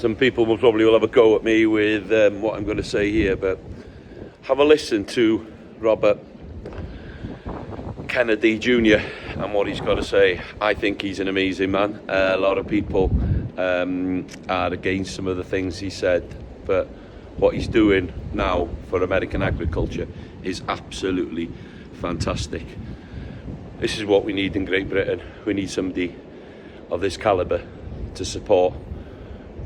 Some people will probably have a go at me with what I'm going to say here, but have a listen to Robert Kennedy Jr. and what he's got to say. I think he's an amazing man. A lot of people are against some of the things he said, but what he's doing now for American agriculture is absolutely fantastic. This is what we need in Great Britain. We need somebody of this calibre to support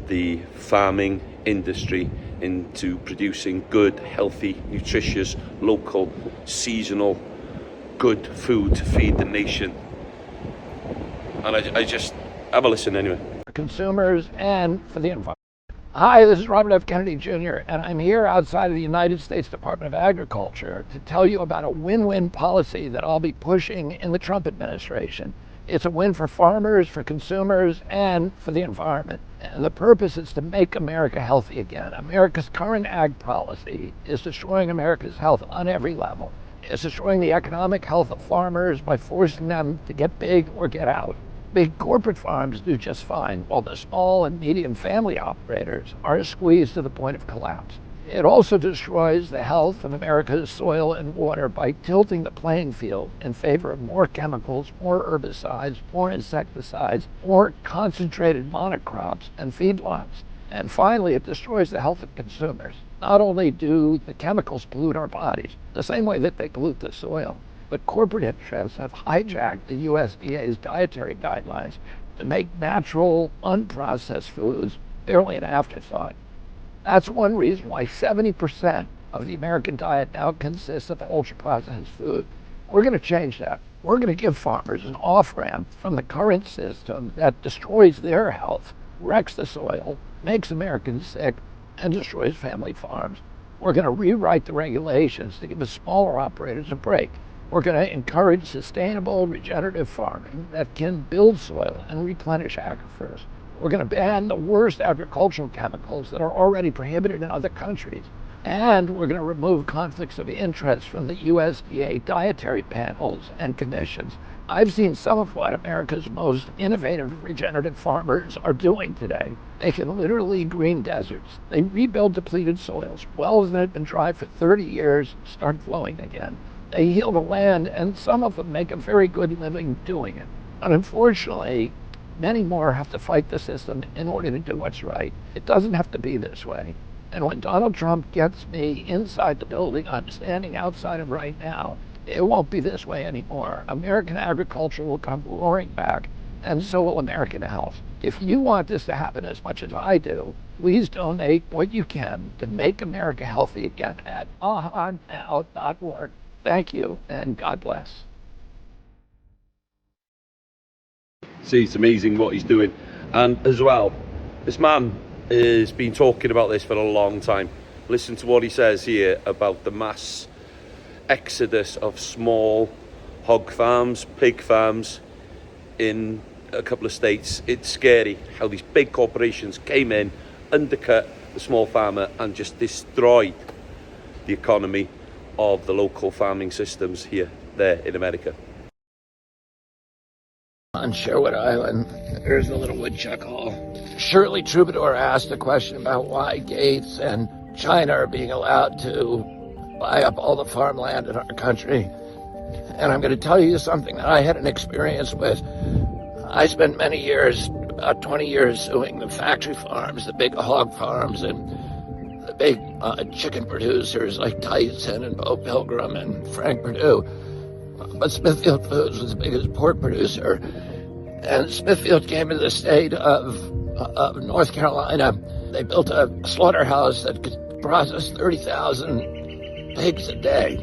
the farming industry into producing good, healthy, nutritious, local, seasonal, good food to feed the nation. And I just have a listen anyway. Consumers and for the environment. Hi, this is Robert F. Kennedy Jr., and I'm here outside of the United States Department of Agriculture to tell you about a win-win policy that I'll be pushing in the Trump administration. It's a win for farmers, for consumers, and for the environment. And the purpose is to make America healthy again. America's current ag policy is destroying America's health on every level. It's destroying the economic health of farmers by forcing them to get big or get out. Big corporate farms do just fine, while the small and medium family operators are squeezed to the point of collapse. It also destroys the health of America's soil and water by tilting the playing field in favor of more chemicals, more herbicides, more insecticides, more concentrated monocrops and feedlots. And finally, it destroys the health of consumers. Not only do the chemicals pollute our bodies, the same way that they pollute the soil, but corporate interests have hijacked the USDA's dietary guidelines to make natural, unprocessed foods barely an afterthought. That's one reason why 70% of the American diet now consists of ultra-processed food. We're going to change that. We're going to give farmers an off-ramp from the current system that destroys their health, wrecks the soil, makes Americans sick, and destroys family farms. We're going to rewrite the regulations to give the smaller operators a break. We're going to encourage sustainable, regenerative farming that can build soil and replenish aquifers. We're going to ban the worst agricultural chemicals that are already prohibited in other countries. And we're going to remove conflicts of interest from the USDA dietary panels and commissions. I've seen some of what America's most innovative regenerative farmers are doing today. They can literally green deserts. They rebuild depleted soils. Wells that had been dry for 30 years start flowing again. They heal the land, and some of them make a very good living doing it. And unfortunately, many more have to fight the system in order to do what's right. It doesn't have to be this way. And when Donald Trump gets me inside the building I'm standing outside of right now, it won't be this way anymore. American agriculture will come roaring back, and so will American health. If you want this to happen as much as I do, please donate what you can to make America healthy again at ahanow.org. Thank you, and God bless. See, it's amazing what he's doing. And as well, this man has been talking about this for a long time. Listen to what he says here about the mass exodus of small hog farms, pig farms in a couple of states. It's scary how these big corporations came in, undercut the small farmer and just destroyed the economy of the local farming systems there in America. On Sherwood Island, there's a little woodchuck hall. Shirley Troubadour asked a question about why Gates and China are being allowed to buy up all the farmland in our country. And I'm going to tell you something that I had an experience with. I spent many years, about 20 years, suing the factory farms, the big hog farms, and the big chicken producers like Tyson and Bo Pilgrim and Frank Perdue. But Smithfield Foods was the biggest pork producer. And Smithfield came into the state of North Carolina. They built a slaughterhouse that could process 30,000 pigs a day.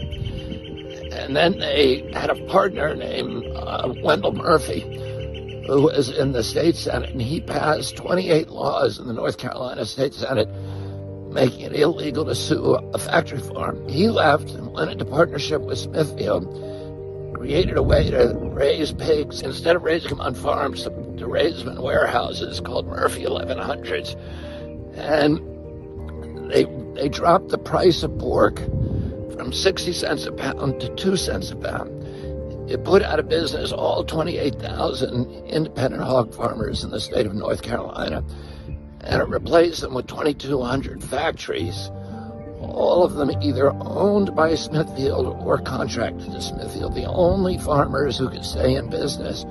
And then they had a partner named Wendell Murphy, who was in the state Senate, and he passed 28 laws in the North Carolina State Senate making it illegal to sue a factory farm. He left and went into partnership with Smithfield, created a way to raise pigs, instead of raising them on farms, to raise them in warehouses called Murphy 1100s. And they dropped the price of pork from 60 cents a pound to 2 cents a pound. It put out of business all 28,000 independent hog farmers in the state of North Carolina. and it replaced them with 2,200 factories, all of them either owned by Smithfield or contracted to Smithfield. The only farmers who could stay in business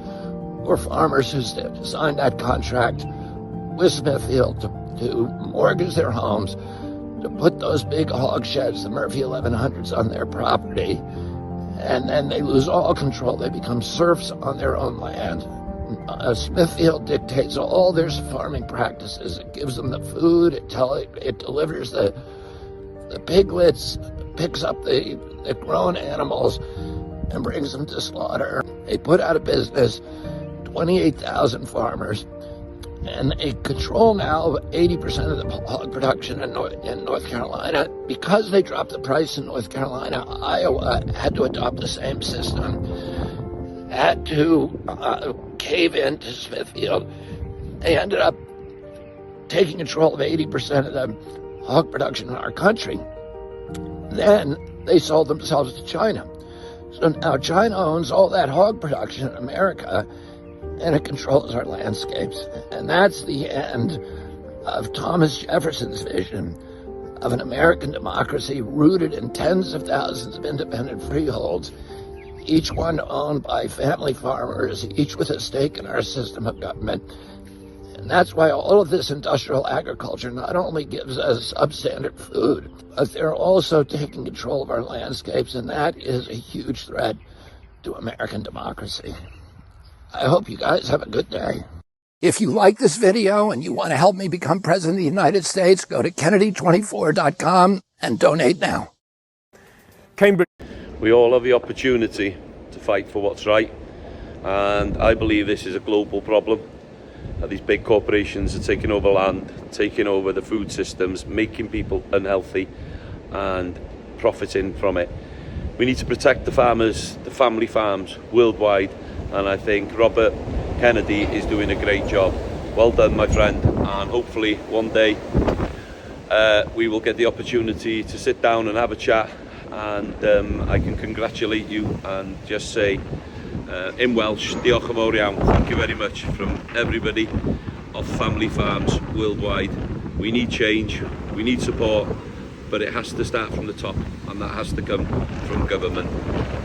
were farmers who signed that contract with Smithfield to mortgage their homes, to put those big hog sheds, the Murphy 1100s, on their property, and then they lose all control. They become serfs on their own land. Smithfield dictates all their farming practices. It gives them the food, it delivers the piglets, picks up the grown animals and brings them to slaughter. They put out of business 28,000 farmers, and they control now 80% of the hog production in North Carolina. Because they dropped the price in North Carolina, Iowa had to adopt the same system, had to cave in to Smithfield. They ended up taking control of 80% of the hog production in our country. Then they sold themselves to China. So now China owns all that hog production in America, and it controls our landscapes. And that's the end of Thomas Jefferson's vision of an American democracy rooted in tens of thousands of independent freeholds, each one owned by family farmers, each with a stake in our system of government. And that's why all of this industrial agriculture not only gives us substandard food, but they're also taking control of our landscapes, and that is a huge threat to American democracy. I hope you guys have a good day. If you like this video and you want to help me become President of the United States, go to Kennedy24.com and donate now. Cambridge. We all have the opportunity to fight for what's right, and I believe this is a global problem. These big corporations are taking over land, taking over the food systems, making people unhealthy and profiting from it. We need to protect the farmers, the family farms worldwide, and I think Robert Kennedy is doing a great job. Well done, my friend, and hopefully one day we will get the opportunity to sit down and have a chat, and I can congratulate you and just say in Welsh, diolch yn fawr iawn. Thank you very much from everybody of family farms worldwide. We need change, we need support, but it has to start from the top, and that has to come from government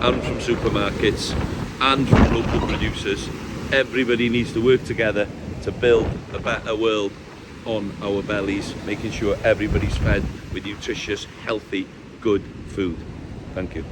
and from supermarkets and from local producers. Everybody needs to work together to build a better world on our bellies, making sure everybody's fed with nutritious, healthy, good food. Thank you.